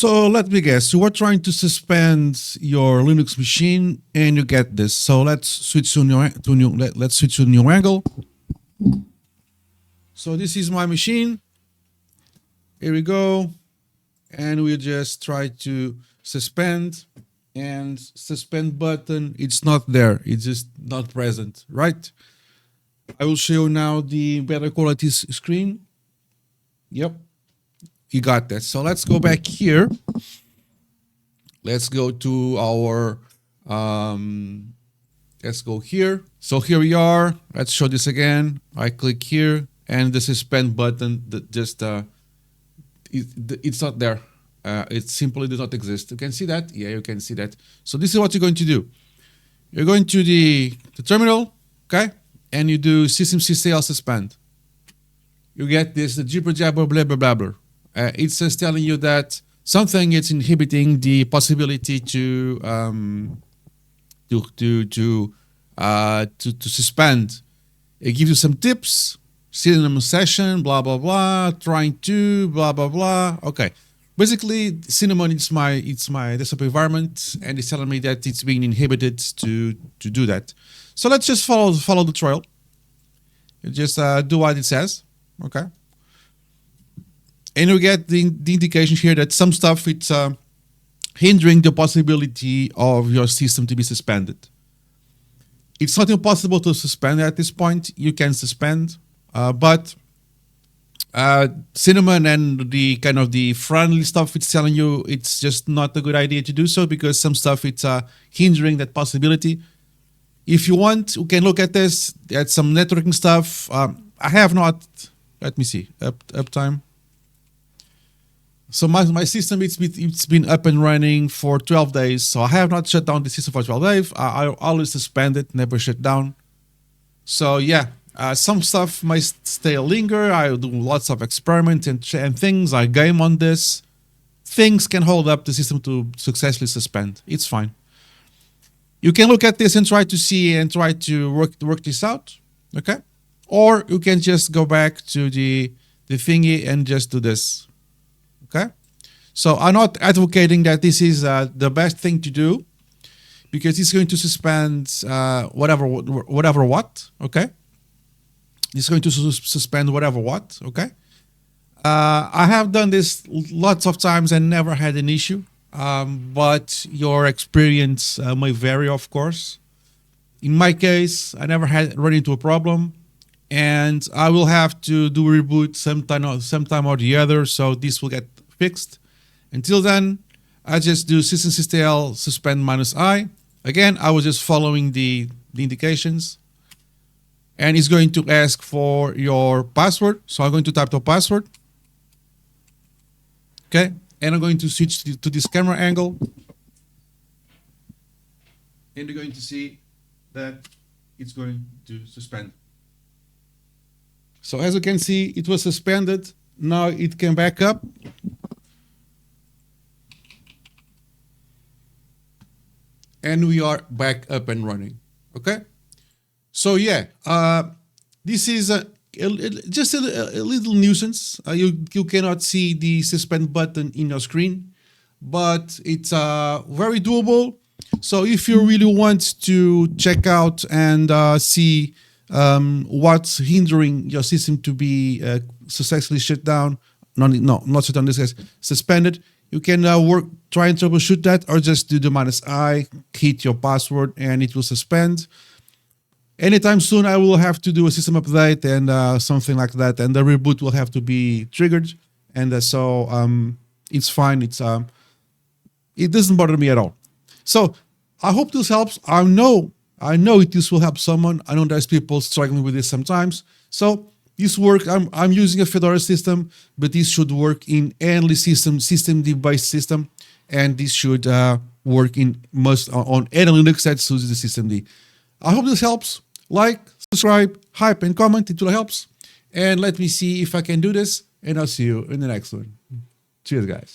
So let me guess, you are trying to suspend your Linux machine and you get this. So let's switch to let's switch to a new angle. So this is my machine. Here we go. And we just try to suspend, and suspend button, it's not there. It's just not present, right? I will show you now the better quality screen. Yep. You got that. So let's go back here. Let's go to our, let's go here. So here we are. Let's show this again. I click here and the suspend button that just, it's not there. It simply does not exist. You can see that? Yeah, you can see that. So this is what you're going to do. You're going to the terminal, okay? And you do systemctl suspend. You get this, the jibber jabber, blah, blah, blah, blah. It's just telling you that something is inhibiting the possibility to suspend. It gives you some tips, cinnamon session, blah blah blah, trying to, blah blah blah. Okay, basically cinnamon it's my desktop environment, and it's telling me that it's being inhibited to do that. So let's just follow the trail. You just do what it says. Okay. And you get the indication here that some stuff it's hindering the possibility of your system to be suspended. It's not impossible to suspend at this point. You can suspend, but Cinnamon and the kind of the friendly stuff it's telling you it's just not a good idea to do so, because some stuff it's hindering that possibility. If you want, you can look at this, at some networking stuff. I have not, let me see, uptime. So my system, it's been up and running for 12 days. So I have not shut down the system for 12 days. I always suspend it, never shut down. So yeah, some stuff might still linger. I do lots of experiments and things. I game on this. Things can hold up the system to successfully suspend. It's fine. You can look at this and try to see and try to work this out. Okay. Or you can just go back to the thingy and just do this. Okay, so I'm not advocating that this is the best thing to do, because it's going to suspend whatever what. Okay, it's going to suspend whatever what. Okay, I have done this lots of times and never had an issue, but your experience may vary, of course. In my case, I never had run into a problem, and I will have to do a reboot sometime or the other, so this will get fixed. Until then, I just do systemctl suspend -i. Again, I was just following the indications, and it's going to ask for your password. So I'm going to type the password. Okay, and I'm going to switch to this camera angle, and you're going to see that it's going to suspend. So as you can see, it was suspended. Now it came back up. And we are back up and running. Okay. So yeah, this is just a little nuisance. You cannot see the suspend button in your screen, but it's very doable. So if you really want to check out and see what's hindering your system to be successfully shut down, not shut down, this case, suspended, you can try and troubleshoot that, or just do the -i, hit your password, and it will suspend. Anytime soon, I will have to do a system update and something like that, and the reboot will have to be triggered. And so it's fine. It doesn't bother me at all. So I hope this helps. I know this will help someone. I know there's people struggling with this sometimes. So this works. I'm using a Fedora system, but this should work in any systemd-based system, and this should work on any Linux that uses the systemd. I hope this helps. Like, subscribe, hype, and comment. It really helps. And let me see if I can do this, and I'll see you in the next one. Cheers, guys.